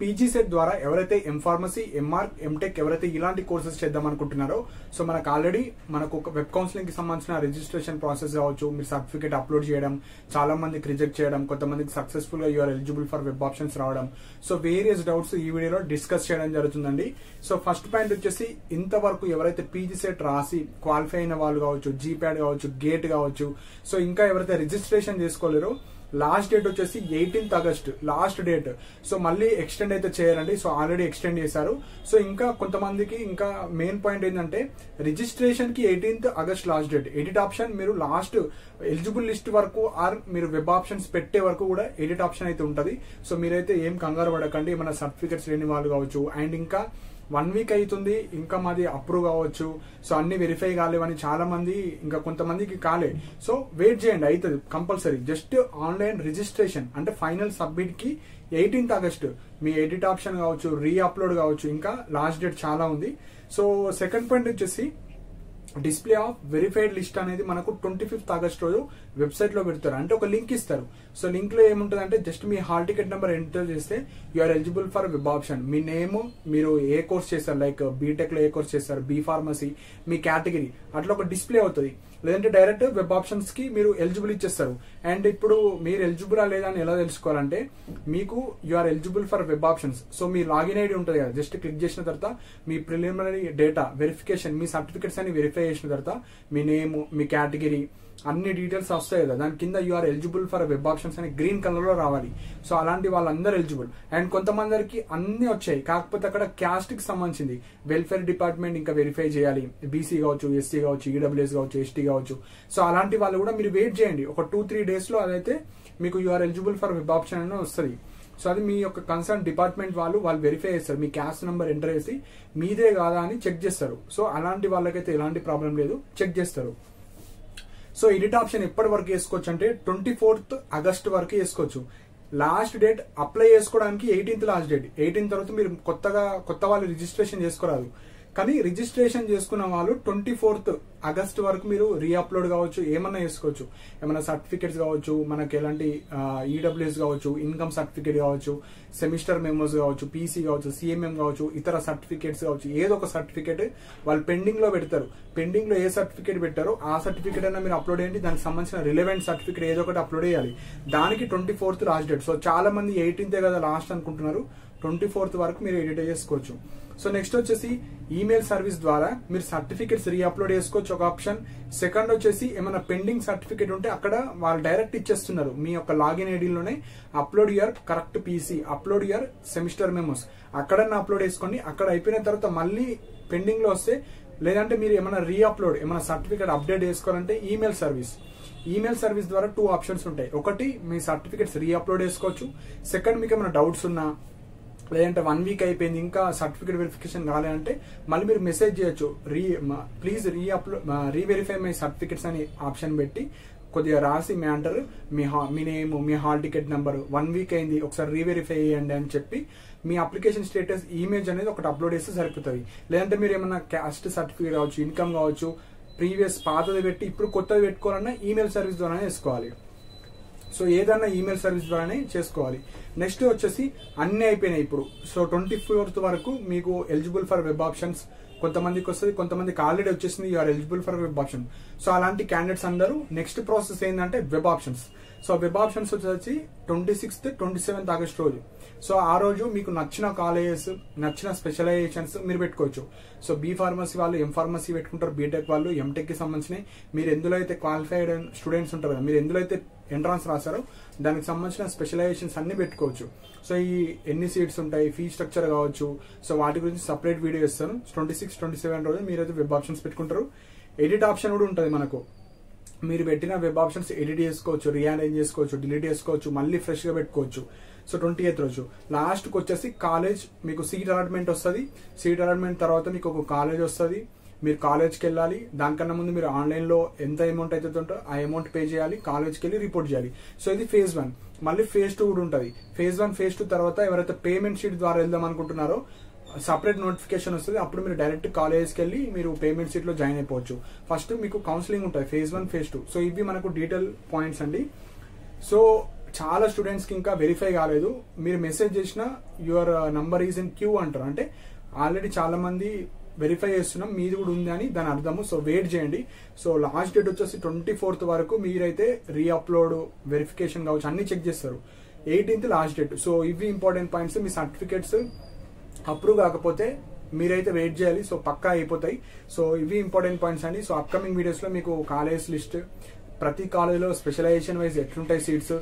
PG set ద్వారా ఎవరైతే M Pharmacy, MR, MTech ఎవరైతే ఇలాంటి కోర్సెస్ చేద్దాం అనుకుంటున్నారో, సో మనకు ఆల్రెడీ మనకు ఒక వెబ్ కౌన్సిలింగ్ కి సంబంధించిన రిజిస్ట్రేషన్ ప్రాసెస్ కావచ్చు, మీరు సర్టిఫికేట్ అప్లోడ్ చేయడం, చాలా మందికి రిజెక్ట్ చేయడం, కొంతమందికి సక్సెస్ఫుల్ గా you're eligible for web options రావడం, సో వేరియస్ డౌట్స్ ఈ వీడియోలో డిస్కస్ చేయడం జరుగుతుందండి. సో ఫస్ట్ పాయింట్ వచ్చేసి, ఇంతవరకు ఎవరైతే పీజీ సెట్ రాసి క్వాలిఫై అయిన వాళ్ళు కావచ్చు, జీప్యాడ్ కావచ్చు, గేట్ కావచ్చు, సో ఇంకా ఎవరైతే రిజిస్ట్రేషన్ చేసుకోలేరో, లాస్ట్ డేట్ వచ్చేసి 18th August last date. So మళ్ళీ ఎక్స్టెండ్ అయితే చేయరండి, సో ఆల్రెడీ ఎక్స్టెండ్ చేశారు. సో ఇంకా కొంతమందికి ఇంకా మెయిన్ పాయింట్ ఏంటంటే, రిజిస్ట్రేషన్ కి 18th August last date. Edit option మీరు లాస్ట్ ఎలిజిబుల్ లిస్ట్ వరకు ఆర్ మీరు వెబ్ ఆప్షన్స్ పెట్టే వరకు కూడా ఎడిట్ ఆప్షన్ అయితే ఉంటది. సో మీరైతే ఏం కంగారు పడకండి, మన సర్టిఫికెట్స్ లేని వాళ్ళు కావచ్చు. అండ్ ఇంకా 1 week అవుతుంది, ఇంకా మాది అప్రూవ్ కావచ్చు, సో అన్ని వెరిఫై కాలేవని చాలా మంది, ఇంకా కొంతమందికి కాలే. సో వెయిట్ చేయండి, అవుతుంది కంపల్సరీ. జస్ట్ ఆన్లైన్ రిజిస్ట్రేషన్ అంటే ఫైనల్ సబ్మిట్ కి 18th August మీ ఎడిట్ ఆప్షన్ కావచ్చు, రీ అప్లోడ్ కావచ్చు, ఇంకా లాస్ట్ డేట్ చాలా ఉంది. సో సెకండ్ పాయింట్ వచ్చేసి, డిస్ప్లే ఆఫ్ వెరిఫైడ్ లిస్ట్ అనేది మనకు 25th August రోజు వెబ్సైట్ లో పెడతారు. అంటే ఒక లింక్ ఇస్తారు. సో లింక్ లో ఏముంటుంది అంటే, జస్ట్ మీ హాల్ టికెట్ నెంబర్ ఎంటర్ చేస్తే you're eligible for web option, మీ నేమ్, మీరు ఏ కోర్స్ చేస్తారు, లైక్ బీటెక్ లో ఏ కోర్స్ చేస్తారు, బీ ఫార్మసీ, మీ కేటగిరీ, అట్లా ఒక డిస్ప్లే అవుతుంది. లేదంటే డైరెక్ట్ వెబ్ ఆప్షన్స్ కి మీరు ఎలిజిబుల్ ఇచ్చేస్తారు. అండ్ ఇప్పుడు మీరు ఎలిజిబుల్ లేదా అని ఎలా తెలుసుకోవాలంటే, మీకు you're eligible for web options. So మీ లాగిన్ ఐడి ఉంటుంది కదా, జస్ట్ క్లిక్ చేసిన తర్వాత మీ ప్రిలిమినరీ డేటా వెరిఫికేషన్, మీ సర్టిఫికెట్స్ అని వెరిఫై చేసిన తర్వాత మీ నేమ్, మీ కేటగిరీ, అన్ని డీటెయిల్స్ వస్తాయి కదా, దాని కింద you're eligible for web options అని గ్రీన్ కలర్ లో రావాలి. సో అలాంటి వాళ్ళందరూ ఎలిజిబుల్. అండ్ కొంతమందికి అన్ని వచ్చాయి, కాకపోతే అక్కడ క్యాస్ట్ కి సంబంధించింది వెల్ఫేర్ డిపార్ట్మెంట్ ఇంకా వెరిఫై చేయాలి, బీసీ కావచ్చు, ఎస్సీ కావచ్చు, ఈడబ్ల్యూఎస్ కావచ్చు, ఎస్టీ కావచ్చు. సో అలాంటి వాళ్ళు కూడా మీరు వెయిట్ చేయండి, ఒక 2-3 days లో అదైతే మీకు you're eligible for web option అని వస్తుంది. సో అది మీ యొక్క కన్సర్న్ డిపార్ట్మెంట్ వాళ్ళు వెరిఫై చేస్తారు, మీ క్యాస్ట్ నెంబర్ ఎంటర్ చేసి మీదే కాదా అని చెక్ చేస్తారు. సో అలాంటి వాళ్ళకైతే ఎలాంటి ప్రాబ్లం లేదు, చెక్ చేస్తారు. సో ఎడిట్ ఆప్షన్ ఎప్పటి వరకు వేసుకోవచ్చు అంటే 24th August వరకు వేసుకోవచ్చు. లాస్ట్ డేట్ అప్లై చేసుకోవడానికి 18th లాస్ట్ డేట్. 18 తర్వాత మీరు కొత్త వాళ్ళు రిజిస్ట్రేషన్ చేసుకోరాదు. కానీ రిజిస్ట్రేషన్ చేసుకున్న వాళ్ళు 24th August వరకు మీరు రీఅప్లోడ్ కావచ్చు, ఏమన్నా చేసుకోవచ్చు. ఏమైనా సర్టిఫికేట్స్ కావచ్చు, మనకి ఎలాంటి ఈడబ్ల్యూఎస్ కావచ్చు, ఇన్కమ్ సర్టిఫికేట్ కావచ్చు, సెమిస్టర్ మెమోస్ కావచ్చు, పీసీ కావచ్చు, సిఎంఎం కావచ్చు, ఇతర సర్టిఫికేట్స్ కావచ్చు, ఏదో ఒక సర్టిఫికేట్ వాళ్ళు పెండింగ్ లో పెడతారు. పెండింగ్ లో ఏ సర్టిఫికేట్ పెట్టారో ఆ సర్టిఫికేట్ అయినా మీరు అప్లోడ్ చేయండి. దానికి సంబంధించిన రిలవెంట్ సర్టిఫికేట్ ఏదో ఒకటి అప్లోడ్ చేయాలి. దానికి 24th లాస్ట్ డేట్. సో చాలా మంది 18th కదా లాస్ట్ అనుకుంటున్నారు, 24th వరకు మీరు ఎడిట్ చేసుకోవచ్చు. సో నెక్స్ట్ వచ్చేసి, ఈమెయిల్ సర్వీస్ ద్వారా మీరు సర్టిఫికేట్స్ రీఅప్లోడ్ చేసుకోవచ్చు, ఒక ఆప్షన్. సెకండ్ వచ్చేసి, ఏమైనా పెండింగ్ సర్టిఫికేట్ ఉంటే అక్కడ వాళ్ళు డైరెక్ట్ ఇచ్చేస్తున్నారు, మీ యొక్క లాగిన్ ఐడిలోనే upload your correct PC, upload your semester memos, అక్కడన్నా అప్లోడ్ చేసుకోండి. అక్కడ అయిపోయిన తర్వాత మళ్ళీ పెండింగ్ లో వస్తే, లేదంటే మీరు ఏమైనా రీఅప్లోడ్, ఏమైనా సర్టిఫికేట్ అప్డేట్ చేసుకోవాలంటే ఈమెయిల్ సర్వీస్ ద్వారా 2 ఆప్షన్స్ ఉంటాయి. ఒకటి, మీ సర్టిఫికేట్స్ రీఅప్లోడ్ చేసుకోవచ్చు. సెకండ్, మీకు ఏమైనా డౌట్స్ ఉన్నా, లేదంటే 1 week అయిపోయింది ఇంకా సర్టిఫికేట్ వెరిఫికేషన్ కాలేదంటే మళ్ళీ మీరు మెసేజ్ చేయొచ్చు, ప్లీజ్ రీవెరిఫై మై సర్టిఫికేట్స్ అని ఆప్షన్ పెట్టి కొద్దిగా రాసి మ్యాటర్, మీ నేమ్, మీ హాల్ టికెట్ నెంబర్, 1 week అయింది ఒకసారి రీవెరిఫై చేయండి అని చెప్పి మీ అప్లికేషన్ స్టేటస్ ఇమేజ్ అనేది ఒకటి అప్లోడ్ చేస్తే సరిపోతుంది. లేదంటే మీరు ఏమైనా క్యాస్ట్ సర్టిఫికేట్ కావచ్చు, ఇన్కమ్ కావచ్చు, ప్రీవియస్ పాతది పెట్టి ఇప్పుడు కొత్తది పెట్టుకోవాలన్నా ఈమెయిల్ సర్వీస్ ద్వారానే వేసుకోవాలి. సో ఏదన్నా ఈమెయిల్ సర్వీస్ ద్వారానే చేసుకోవాలి. నెక్స్ట్ వచ్చేసి, అన్ని అయిపోయినాయి ఇప్పుడు. సో 24th వరకు మీకు ఎలిజిబుల్ ఫర్ వెబ్ ఆప్షన్స్ కొంతమందికి వస్తుంది, కొంతమందికి ఆల్రెడీ వచ్చేసింది you're eligible for web option. So అలాంటి క్యాండిడేట్స్ అందరూ నెక్స్ట్ ప్రాసెస్ ఏంటంటే web options. So web options వచ్చేసి 26th, 27th August రోజు. సో ఆ రోజు మీకు నచ్చిన కాలేజెస్, నచ్చిన స్పెషలైజేషన్స్ మీరు పెట్టుకోవచ్చు. సో బీ ఫార్మసీ వాళ్ళు ఎం ఫార్మసీ పెట్టుకుంటారు, బీటెక్ వాళ్ళు ఎంటెక్ కి సంబంధించినవి, మీరు ఎందులో అయితే క్వాలిఫైడ్ స్టూడెంట్స్ ఉంటారు కదా, మీరు ఎందులో అయితే ఎంట్రన్స్ రాశారో దానికి సంబంధించిన స్పెషలైజేషన్స్ అన్ని పెట్టుకోవచ్చు. సో ఈ ఎన్ని సీట్స్ ఉంటాయి, ఫీ స్ట్రక్చర్ కావచ్చు, సో వాటి గురించి సపరేట్ వీడియో ఇస్తాను. 26, 27 రోజు మీరైతే వెబ్ ఆప్షన్స్ పెట్టుకుంటారు. ఎడిట్ ఆప్షన్ కూడా ఉంటుంది మనకు. మీరు పెట్టిన వెబ్ ఆప్షన్స్ ఎడిట్ చేసుకోవచ్చు, రీఅరేంజ్ చేసుకోవచ్చు, డిలీట్ చేసుకోవచ్చు, మళ్ళీ ఫ్రెష్ గా పెట్టుకోవచ్చు. సో 28th రోజు లాస్ట్ కి వచ్చేసి కాలేజ్ మీకు సీట్ అలాట్మెంట్ వస్తుంది. సీట్ అలాట్మెంట్ తర్వాత మీకు ఒక కాలేజ్ వస్తుంది, మీరు కాలేజ్కి వెళ్ళాలి. దానికన్నా ముందు మీరు ఆన్లైన్ లో ఎంత అమౌంట్ అయితే ఉంటుందో ఆ అమౌంట్ పే చేయాలి, కాలేజ్కి వెళ్ళి రిపోర్ట్ చేయాలి. సో ఇది phase 1. మళ్ళీ phase 2 కూడా ఉంటుంది. phase 1, phase 2 తర్వాత ఎవరైతే పేమెంట్ షీట్ ద్వారా వెళ్దాం అనుకుంటున్నారో సపరేట్ నోటిఫికేషన్ వస్తుంది. అప్పుడు మీరు డైరెక్ట్ కాలేజ్కి వెళ్ళి మీరు పేమెంట్ షీట్ లో జాయిన్ అయిపోవచ్చు. ఫస్ట్ మీకు కౌన్సిలింగ్ ఉంటుంది phase 1, phase 2. సో ఇవి మనకు డీటెయిల్ పాయింట్స్ అండి. సో చాలా స్టూడెంట్స్కి ఇంకా వెరిఫై కాలేదు. మీరు మెసేజ్ చేసిన your number is in queue అంటారు, అంటే ఆల్రెడీ చాలా మంది వెరిఫై చేస్తున్నాం, మీది కూడా ఉంది అని దాని అర్థము. సో వెయిట్ చేయండి. సో లాస్ట్ డేట్ వచ్చేసి 24th వరకు మీరైతే రీఅప్లోడ్ వెరిఫికేషన్ కావచ్చు అన్ని చెక్ చేస్తారు. 18th last date. సో ఇవి ఇంపార్టెంట్ పాయింట్స్. మీ సర్టిఫికేట్స్ అప్రూవ్ కాకపోతే మీరైతే వెయిట్ చేయాలి. సో పక్కా అయిపోతాయి. సో ఇవి ఇంపార్టెంట్ పాయింట్స్ అండి. సో అప్కమింగ్ వీడియోస్ లో మీకు కాలేజ్ లిస్ట్, ప్రతి కాలేజ్లో స్పెషలైజేషన్ వైజ్ ఎట్లుంటాయి సీట్స్,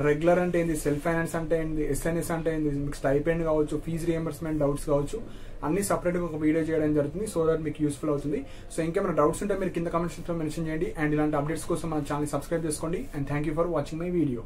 రెగ్యులర్ అంటే ఏంది, సెల్ఫ్ ఫైనాన్స్ అంటే ఏంది, ఎస్ఎన్ఎస్ అంటే ఏంది, మీకు స్టైపెండ్ కావచ్చు, ఫీజు రియంబర్స్మెంట్ డౌట్స్ కావచ్చు, అన్ని సపరేట్గా ఒక వీడియో చేయడం జరుగుతుంది. సో దట్ మీకు యూస్ఫుల్ అవుతుంది. సో ఇంకేమైనా డౌట్స్ ఉంటే మీరు కింద కామెంట్స్ లో మెన్షన్ చేయండి. అండ్ ఇలాంటి అప్డేట్స్ కోసం మన ఛానల్ సబ్స్క్రైబ్ చేసుకోండి. And thank you for watching my video.